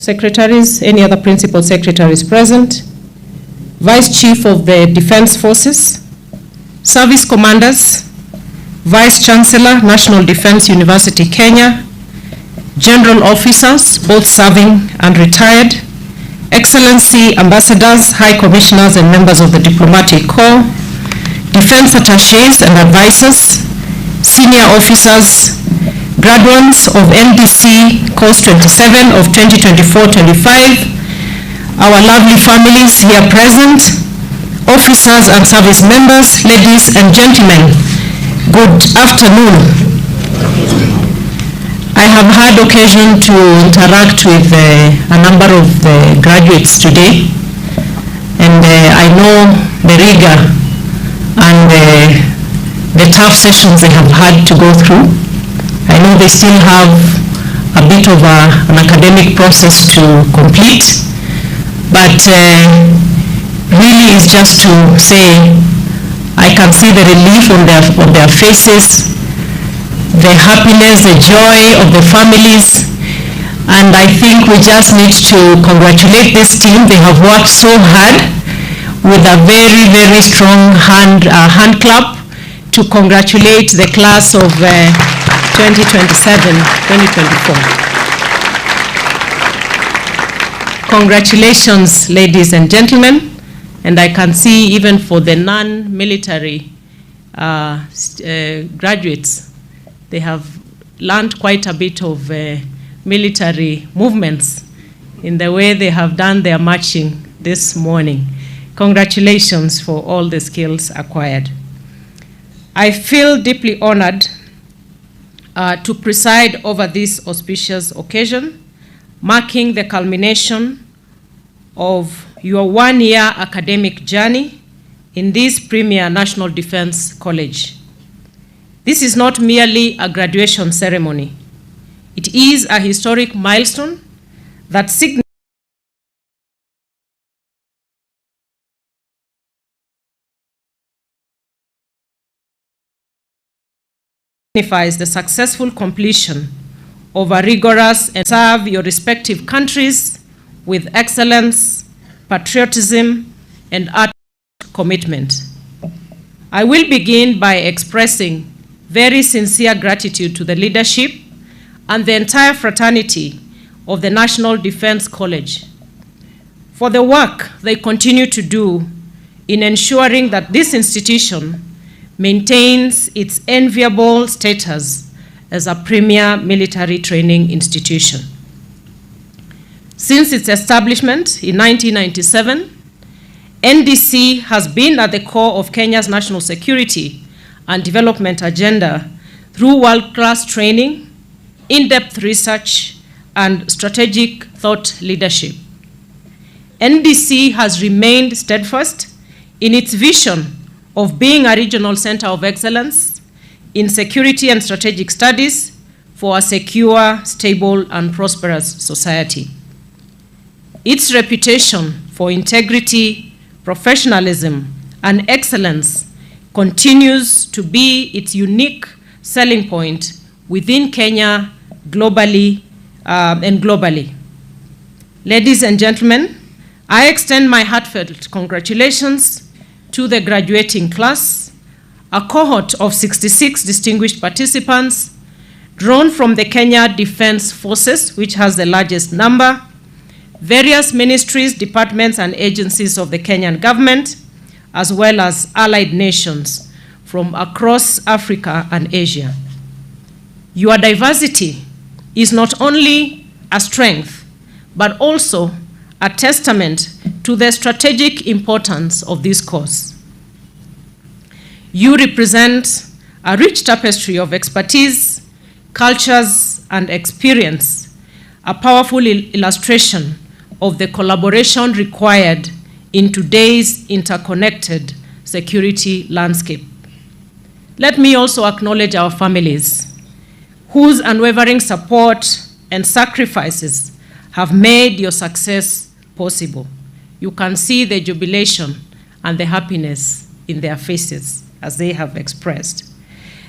secretaries, any other principal secretaries present, Vice Chief of the Defense Forces, Service Commanders, Vice Chancellor, National Defense University, Kenya, General Officers, both serving and retired, Excellency Ambassadors, High Commissioners and members of the Diplomatic Corps, Defense Attachés and Advisors, Senior Officers, graduates of NDC Course 27 of 2024-25, our lovely families here present, officers and service members, ladies and gentlemen, good afternoon. I have had occasion to interact with a number of the graduates today, and I know the rigor and the tough sessions they have had to go through. I know they still have a bit of an academic process to complete, but really is just to say I can see the relief on their faces, the happiness, the joy of the families, and I think we just need to congratulate this team. They have worked so hard with a very, very strong hand clap to congratulate the class of 2027-2024. Congratulations, ladies and gentlemen. And I can see even for the non-military graduates, they have learned quite a bit of military movements in the way they have done their marching this morning. Congratulations for all the skills acquired. I feel deeply honored to preside over this auspicious occasion, marking the culmination of your one-year academic journey in this premier National Defense College. This is not merely a graduation ceremony. It is a historic milestone that signifies the successful completion of a rigorous and serve your respective countries with excellence, patriotism, and art commitment. I will begin by expressing very sincere gratitude to the leadership and the entire fraternity of the National Defense College for the work they continue to do in ensuring that this institution maintains its enviable status as a premier military training institution. Since its establishment in 1997, NDC has been at the core of Kenya's national security and development agenda through world-class training, in-depth research, and strategic thought leadership. NDC has remained steadfast in its vision of being a regional center of excellence in security and strategic studies for a secure, stable, and prosperous society. Its reputation for integrity, professionalism, and excellence continues to be its unique selling point within Kenya, globally, and globally. Ladies and gentlemen, I extend my heartfelt congratulations to the graduating class, a cohort of 66 distinguished participants drawn from the Kenya Defense Forces, which has the largest number, various ministries, departments, and agencies of the Kenyan government, as well as allied nations from across Africa and Asia. Your diversity is not only a strength, but also a testament to the strategic importance of this course. You represent a rich tapestry of expertise, cultures, and experience, a powerful illustration of the collaboration required in today's interconnected security landscape. Let me also acknowledge our families, whose unwavering support and sacrifices have made your success possible. You can see the jubilation and the happiness in their faces as they have expressed.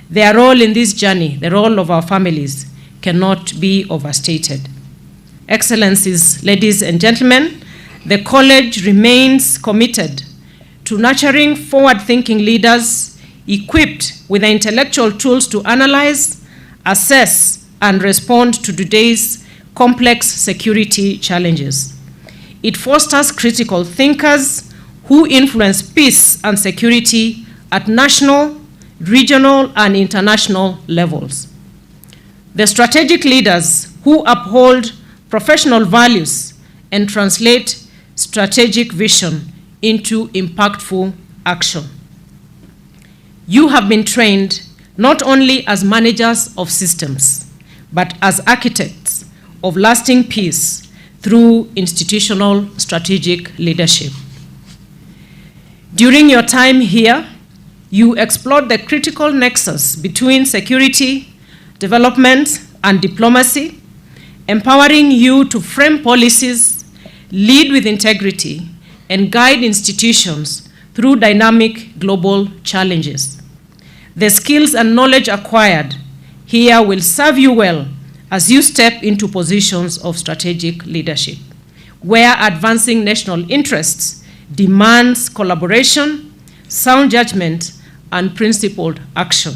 Their role in this journey, the role of our families, cannot be overstated. Excellencies, ladies and gentlemen, the college remains committed to nurturing forward-thinking leaders equipped with the intellectual tools to analyze, assess, and respond to today's complex security challenges. It fosters critical thinkers who influence peace and security at national, regional, and international levels. The strategic leaders who uphold professional values and translate strategic vision into impactful action. You have been trained not only as managers of systems, but as architects of lasting peace through institutional strategic leadership. During your time here, you explored the critical nexus between security, development, and diplomacy, empowering you to frame policies, lead with integrity, and guide institutions through dynamic global challenges. The skills and knowledge acquired here will serve you well as you step into positions of strategic leadership, where advancing national interests demands collaboration, sound judgment, and principled action.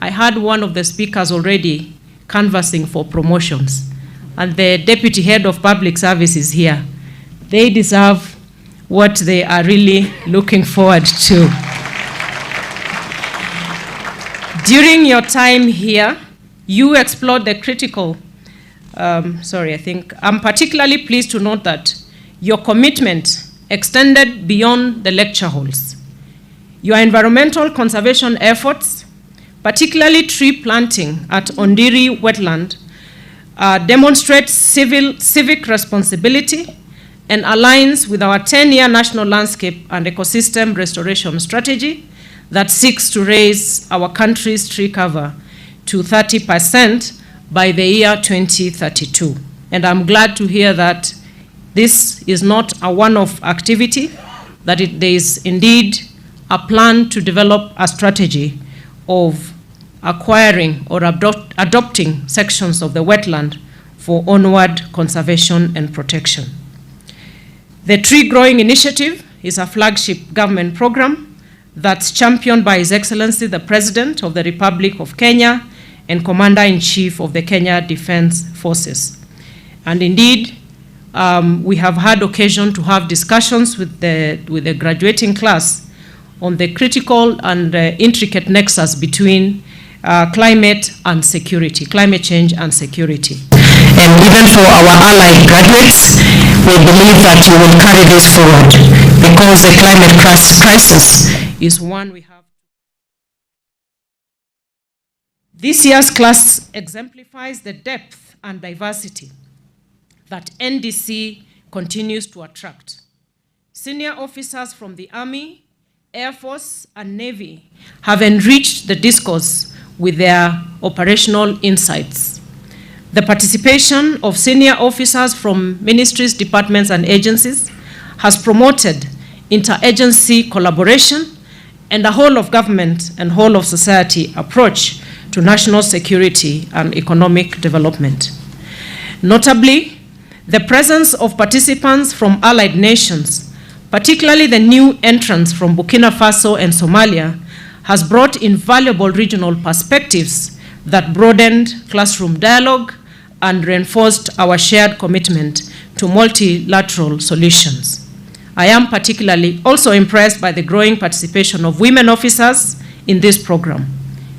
I heard one of the speakers already canvassing for promotions, and the Deputy Head of Public Services here. They deserve what they are really looking forward to. During your time here, you explored the critical, I'm particularly pleased to note that your commitment extended beyond the lecture halls. Your environmental conservation efforts, particularly tree planting at Ondiri Wetland, demonstrates civic responsibility and aligns with our 10-year national landscape and ecosystem restoration strategy that seeks to raise our country's tree cover to 30% by the year 2032. And I'm glad to hear that this is not a one-off activity, that there is indeed a plan to develop a strategy of acquiring or adopting sections of the wetland for onward conservation and protection. The Tree Growing Initiative is a flagship government program that's championed by His Excellency the President of the Republic of Kenya and Commander-in-Chief of the Kenya Defense Forces. And indeed, we have had occasion to have discussions with the graduating class on the critical and intricate nexus between climate and security, climate change and security. And even for our allied graduates, we believe that you will carry this forward because the climate crisis is one we have. This year's class exemplifies the depth and diversity that NDC continues to attract. Senior officers from the Army, Air Force, and Navy have enriched the discourse with their operational insights. The participation of senior officers from ministries, departments, and agencies has promoted interagency collaboration and a whole of government and whole of society approach to national security and economic development. Notably, the presence of participants from allied nations, particularly the new entrants from Burkina Faso and Somalia, has brought invaluable regional perspectives that broadened classroom dialogue and reinforced our shared commitment to multilateral solutions. I am particularly also impressed by the growing participation of women officers in this program.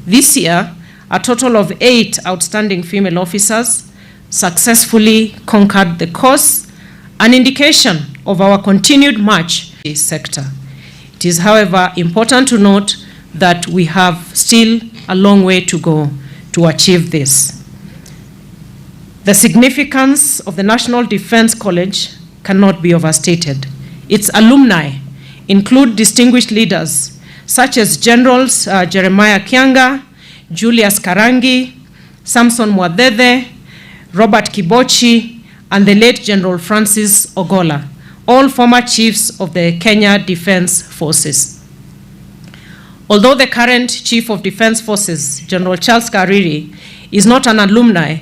This year, a total of 8 outstanding female officers successfully conquered the course, an indication of our continued march in this sector. It is, however, important to note that we have still a long way to go to achieve this. The significance of the National Defense College cannot be overstated. Its alumni include distinguished leaders such as Generals Jeremiah Kianga, Julius Karangi, Samson Mwadede, Robert Kibochi, and the late General Francis Ogola, all former chiefs of the Kenya Defense Forces. Although the current Chief of Defense Forces, General Charles Kariri, is not an alumni,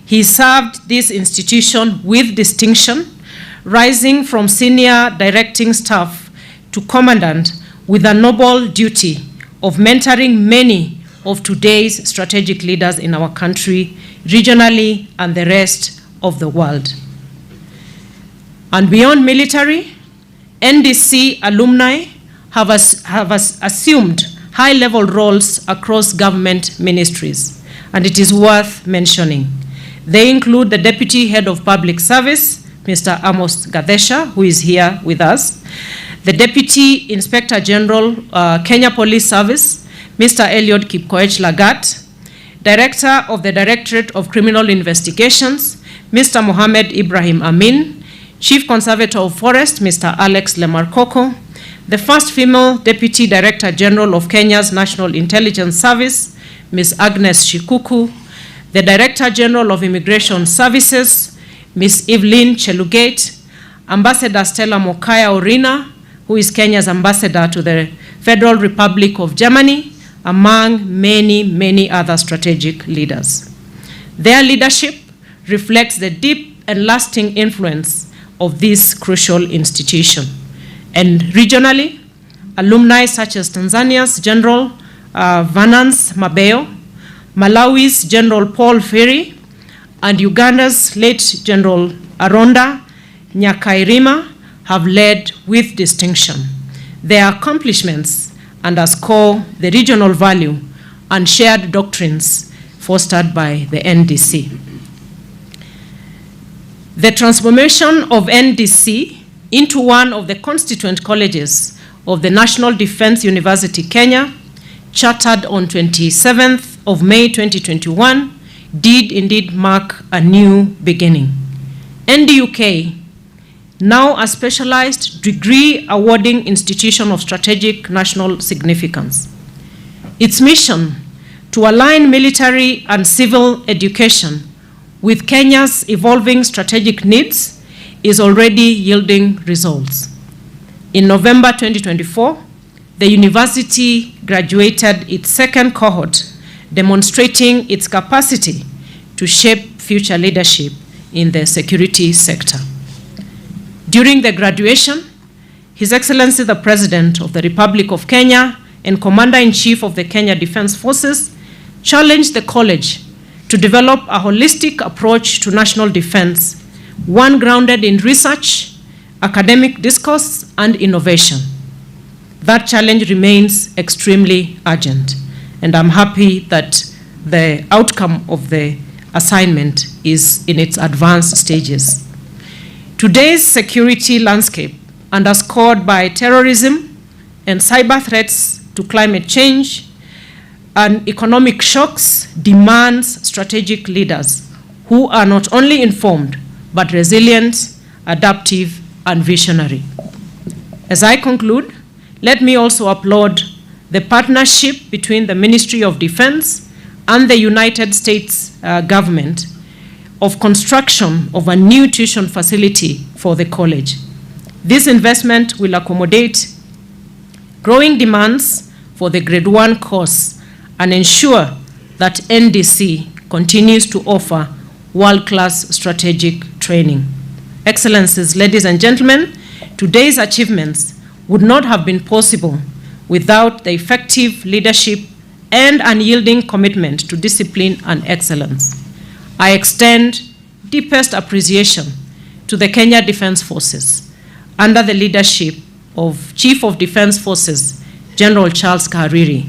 He served this institution with distinction, rising from senior directing staff to commandant with a noble duty of mentoring many of today's strategic leaders in our country, regionally, and the rest of the world. And beyond military, NDC alumni have assumed high-level roles across government ministries, and it is worth mentioning. They include the Deputy Head of Public Service, Mr. Amos Gadesha, who is here with us, the Deputy Inspector General, Kenya Police Service, Mr. Eliud Kipkoech Lagat, Director of the Directorate of Criminal Investigations, Mr. Mohamed Ibrahim Amin, Chief Conservator of Forest, Mr. Alex Lemarkoko, the first female Deputy Director General of Kenya's National Intelligence Service, Ms. Agnes Shikuku, the Director General of Immigration Services, Ms. Evelyn Chelugate, Ambassador Stella Mokaya Orina, who is Kenya's ambassador to the Federal Republic of Germany, among many, many other strategic leaders. Their leadership reflects the deep and lasting influence of this crucial institution. And regionally, alumni such as Tanzania's General Venance Mabeyo, Malawi's General Paul Ferry, and Uganda's late General Aronda Nyakairima have led with distinction. Their accomplishments underscore the regional value and shared doctrines fostered by the NDC. The transformation of NDC into one of the constituent colleges of the National Defense University Kenya, chartered on 27th of May 2021, did indeed mark a new beginning. NDUK, now a specialized degree awarding institution of strategic national significance. Its mission to align military and civil education with Kenya's evolving strategic needs is already yielding results. In November 2024, the university graduated its second cohort, demonstrating its capacity to shape future leadership in the security sector. During the graduation, His Excellency the President of the Republic of Kenya and Commander-in-Chief of the Kenya Defense Forces challenged the college to develop a holistic approach to national defense, one grounded in research, academic discourse, and innovation. That challenge remains extremely urgent, and I'm happy that the outcome of the assignment is in its advanced stages. Today's security landscape, underscored by terrorism and cyber threats to climate change and economic shocks, demands strategic leaders who are not only informed, but resilient, adaptive, and visionary. As I conclude, let me also applaud the partnership between the Ministry of Defense and the United States government of construction of a new tuition facility for the college. This investment will accommodate growing demands for the grade 1 course and ensure that NDC continues to offer world-class strategic training. Excellencies, ladies and gentlemen, today's achievements would not have been possible without the effective leadership and unyielding commitment to discipline and excellence. I extend deepest appreciation to the Kenya Defense Forces under the leadership of Chief of Defense Forces, General Charles Kahariri,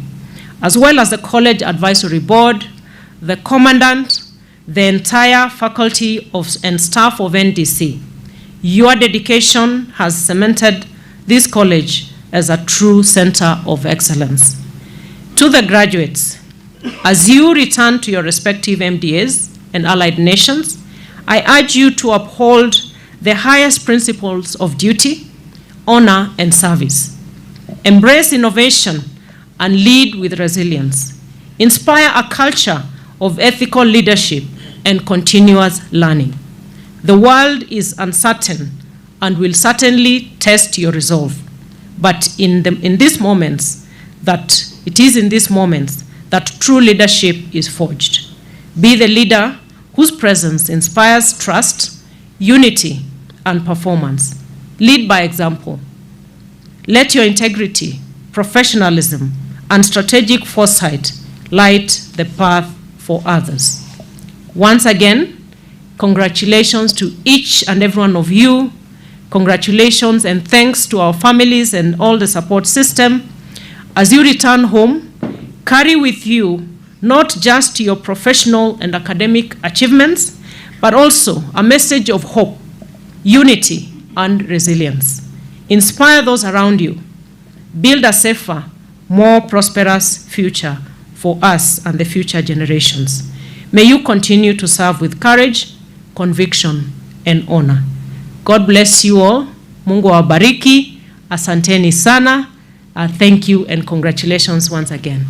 as well as the College Advisory Board, the Commandant, the entire faculty and staff of NDC. Your dedication has cemented this college as a true center of excellence. To the graduates, as you return to your respective MDAs and allied nations, I urge you to uphold the highest principles of duty, honor, and service. Embrace innovation and lead with resilience. Inspire a culture of ethical leadership and continuous learning. The world is uncertain and will certainly test your resolve. But it is in these moments that true leadership is forged. Be the leader whose presence inspires trust, unity, and performance. Lead by example. Let your integrity, professionalism, and strategic foresight light the path for others. Once again, congratulations to each and every one of you. Congratulations and thanks to our families and all the support system. As you return home, carry with you not just your professional and academic achievements, but also a message of hope, unity, and resilience. Inspire those around you. Build a safer, more prosperous future for us and the future generations. May you continue to serve with courage, conviction, and honor. God bless you all. Mungu awabariki. Asanteni sana. Thank you and congratulations once again.